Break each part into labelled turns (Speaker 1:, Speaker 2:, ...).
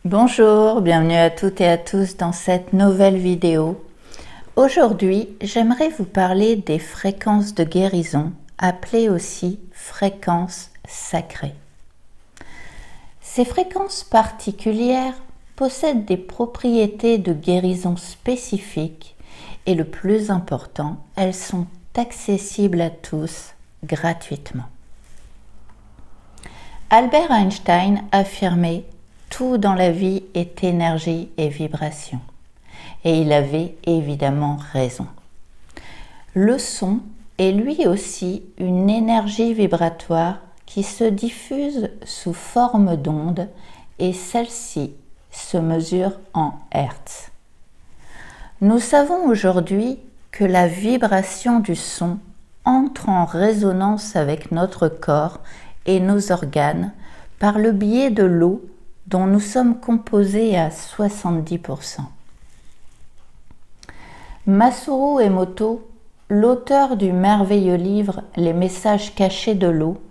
Speaker 1: Bonjour, bienvenue à toutes et à tous dans cette nouvelle vidéo. Aujourd'hui, j'aimerais vous parler des fréquences de guérison, appelées aussi fréquences sacrées. Ces fréquences particulières possèdent des propriétés de guérison spécifiques et le plus important, elles sont accessibles à tous gratuitement. Albert Einstein affirmait « Tout dans la vie est énergie et vibration ». Et il avait évidemment raison. Le son est lui aussi une énergie vibratoire qui se diffuse sous forme d'onde et celle-ci se mesure en hertz. Nous savons aujourd'hui que la vibration du son entre en résonance avec notre corps et nos organes par le biais de l'eau dont nous sommes composés à 70%. Masaru Emoto, l'auteur du merveilleux livre « Les messages cachés de l'eau »,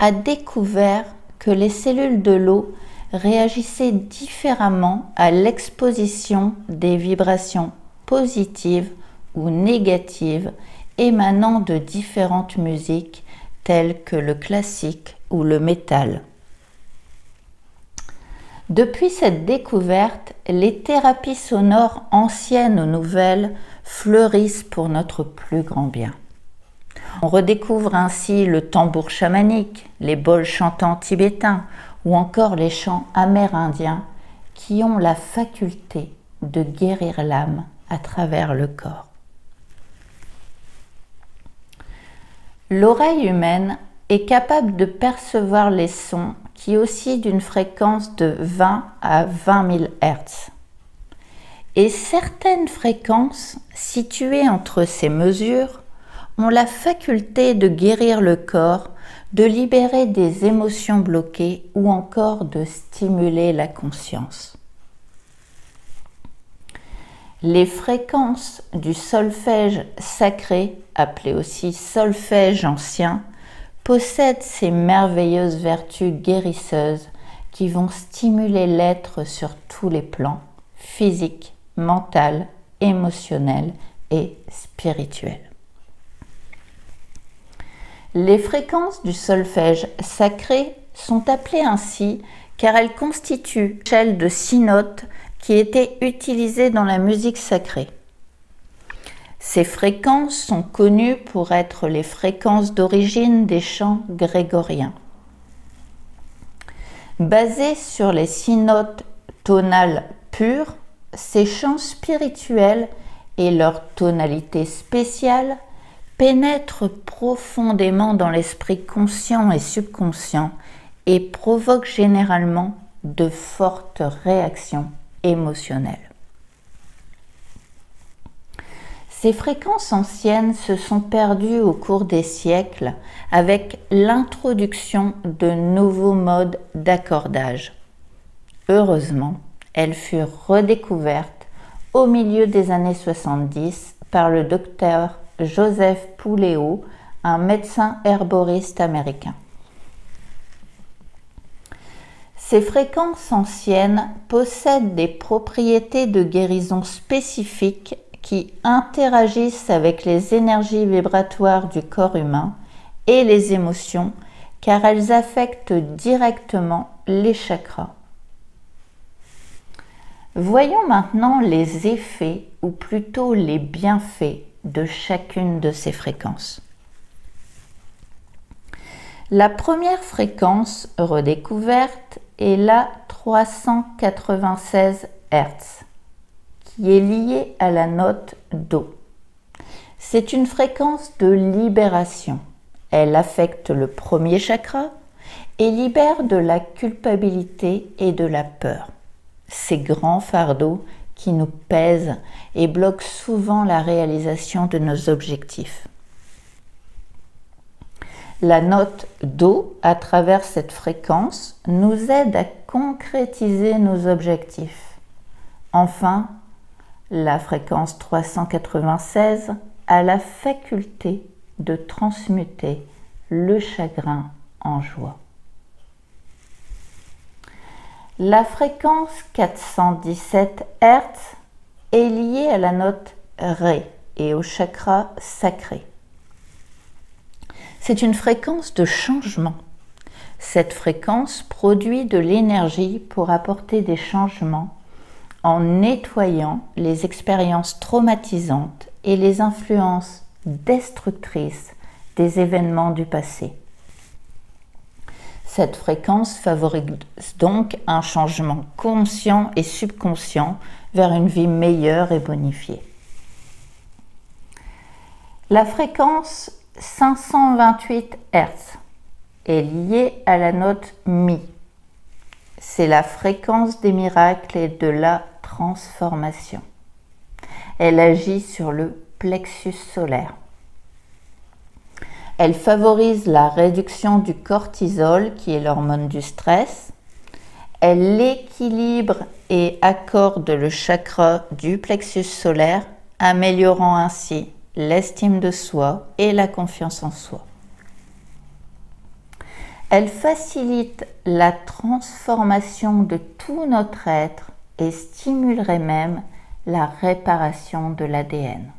Speaker 1: a découvert que les cellules de l'eau réagissaient différemment à l'exposition des vibrations positives ou négatives émanant de différentes musiques telles que le classique ou le métal. Depuis cette découverte, les thérapies sonores anciennes ou nouvelles fleurissent pour notre plus grand bien. On redécouvre ainsi le tambour chamanique, les bols chantants tibétains ou encore les chants amérindiens qui ont la faculté de guérir l'âme à travers le corps. L'oreille humaine est capable de percevoir les sons qui oscillent d'une fréquence de 20 à 20 000 Hz. Et certaines fréquences situées entre ces mesures ont la faculté de guérir le corps, de libérer des émotions bloquées ou encore de stimuler la conscience. Les fréquences du solfège sacré, appelé aussi solfège ancien, possèdent ces merveilleuses vertus guérisseuses qui vont stimuler l'être sur tous les plans, physique, mental, émotionnel et spirituel. Les fréquences du solfège sacré sont appelées ainsi car elles constituent une échelle de 6 notes qui étaient utilisées dans la musique sacrée. Ces fréquences sont connues pour être les fréquences d'origine des chants grégoriens. Basés sur les 6 notes tonales pures, ces chants spirituels et leur tonalité spéciale pénètrent profondément dans l'esprit conscient et subconscient et provoquent généralement de fortes réactions émotionnelles. Ces fréquences anciennes se sont perdues au cours des siècles avec l'introduction de nouveaux modes d'accordage. Heureusement, elles furent redécouvertes au milieu des années 70 par le docteur Joseph Puleo, un médecin herboriste américain. Ces fréquences anciennes possèdent des propriétés de guérison spécifiques qui interagissent avec les énergies vibratoires du corps humain et les émotions car elles affectent directement les chakras. Voyons maintenant les effets ou plutôt les bienfaits de chacune de ces fréquences. La première fréquence redécouverte est la 396 Hz. qui est liée à la note Do. C'est une fréquence de libération. Elle affecte le premier chakra et libère de la culpabilité et de la peur. Ces grands fardeaux qui nous pèsent et bloquent souvent la réalisation de nos objectifs. La note Do, à travers cette fréquence, nous aide à concrétiser nos objectifs. Enfin, la fréquence 396 a la faculté de transmuter le chagrin en joie. La fréquence 417 Hz est liée à la note Ré et au chakra sacré. C'est une fréquence de changement. Cette fréquence produit de l'énergie pour apporter des changements en nettoyant les expériences traumatisantes et les influences destructrices des événements du passé. Cette fréquence favorise donc un changement conscient et subconscient vers une vie meilleure et bonifiée. La fréquence 528 Hz est liée à la note Mi. C'est la fréquence des miracles et de la transformation. Elle agit sur le plexus solaire. Elle favorise la réduction du cortisol, qui est l'hormone du stress. Elle équilibre et accorde le chakra du plexus solaire, améliorant ainsi l'estime de soi et la confiance en soi. Elle facilite la transformation de tout notre être et stimulerait même la réparation de l'ADN.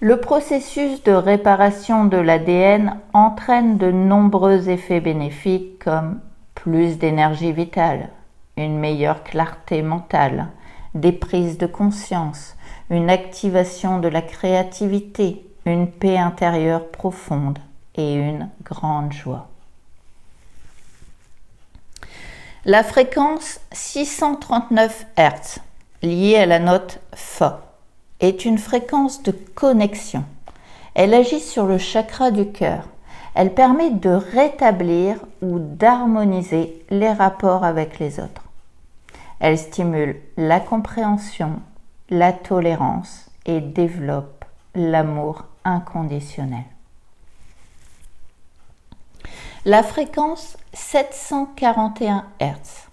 Speaker 1: Le processus de réparation de l'ADN entraîne de nombreux effets bénéfiques comme plus d'énergie vitale, une meilleure clarté mentale, des prises de conscience, une activation de la créativité, une paix intérieure profonde et une grande joie. La fréquence 639 Hz, liée à la note Fa, est une fréquence de connexion. Elle agit sur le chakra du cœur. Elle permet de rétablir ou d'harmoniser les rapports avec les autres. Elle stimule la compréhension, la tolérance et développe l'amour inconditionnel. La fréquence 741 Hz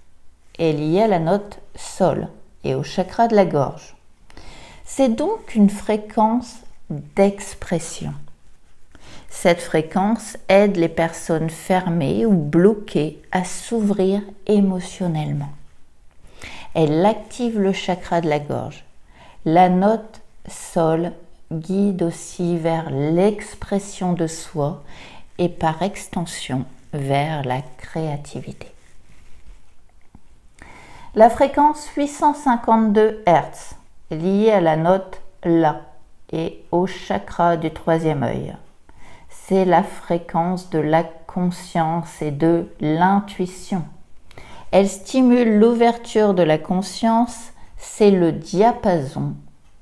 Speaker 1: est liée à la note Sol et au chakra de la gorge. C'est donc une fréquence d'expression. Cette fréquence aide les personnes fermées ou bloquées à s'ouvrir émotionnellement. Elle active le chakra de la gorge. La note Sol guide aussi vers l'expression de soi et par extension vers la créativité. La fréquence 852 Hz est liée à la note La et au chakra du troisième œil. C'est la fréquence de la conscience et de l'intuition. Elle stimule l'ouverture de la conscience, c'est le diapason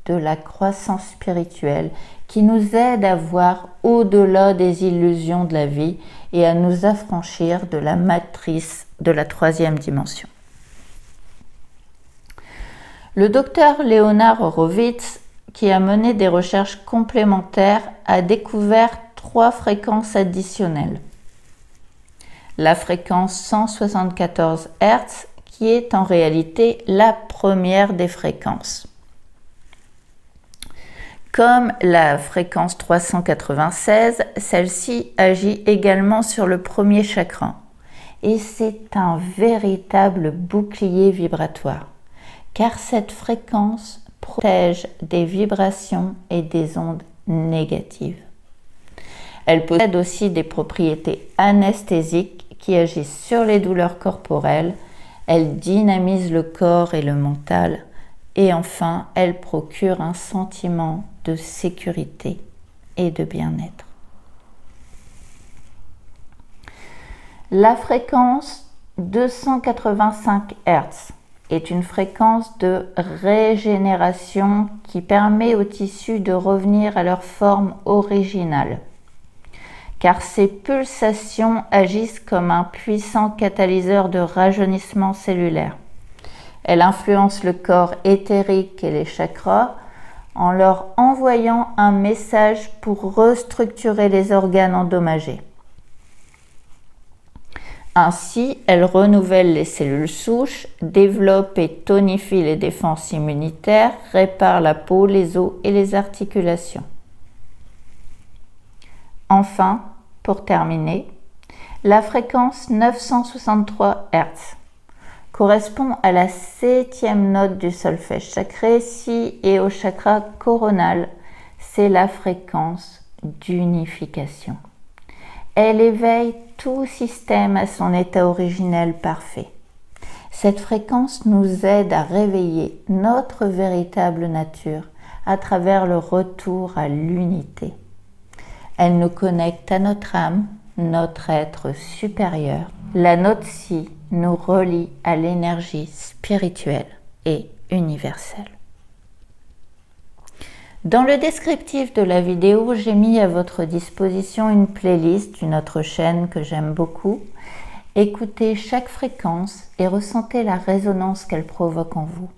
Speaker 1: de la croissance spirituelle qui nous aide à voir au-delà des illusions de la vie et à nous affranchir de la matrice de la troisième dimension. Le docteur Leonard Horowitz, qui a mené des recherches complémentaires, a découvert 3 fréquences additionnelles. La fréquence 174 Hz, qui est en réalité la première des fréquences. Comme la fréquence 396, celle-ci agit également sur le premier chakra. Et c'est un véritable bouclier vibratoire, car cette fréquence protège des vibrations et des ondes négatives. Elle possède aussi des propriétés anesthésiques qui agissent sur les douleurs corporelles. Elle dynamise le corps et le mental. Et enfin, elle procure un sentiment de sécurité et de bien-être. La fréquence 285 Hz est une fréquence de régénération qui permet aux tissus de revenir à leur forme originale, car ces pulsations agissent comme un puissant catalyseur de rajeunissement cellulaire. Elle influence le corps éthérique et les chakras en leur envoyant un message pour restructurer les organes endommagés. Ainsi, elle renouvelle les cellules souches, développe et tonifie les défenses immunitaires, répare la peau, les os et les articulations. Enfin, pour terminer, La fréquence 963 Hz correspond à la 7e note du solfège sacré si et au chakra coronal. C'est la fréquence d'unification. Elle éveille tout système à son état originel parfait. Cette fréquence nous aide à réveiller notre véritable nature à travers le retour à l'unité. Elle nous connecte à notre âme, notre être supérieur. La note Si nous relie à l'énergie spirituelle et universelle. Dans le descriptif de la vidéo, j'ai mis à votre disposition une playlist d'une autre chaîne que j'aime beaucoup. Écoutez chaque fréquence et ressentez la résonance qu'elle provoque en vous.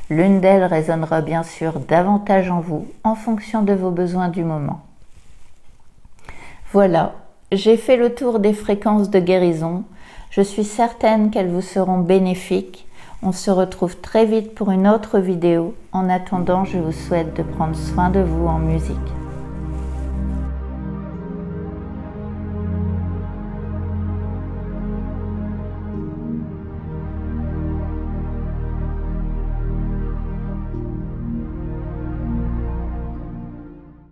Speaker 1: L'une d'elles résonnera bien sûr davantage en vous en fonction de vos besoins du moment. Voilà, j'ai fait le tour des fréquences de guérison. Je suis certaine qu'elles vous seront bénéfiques. On se retrouve très vite pour une autre vidéo. En attendant, je vous souhaite de prendre soin de vous en musique.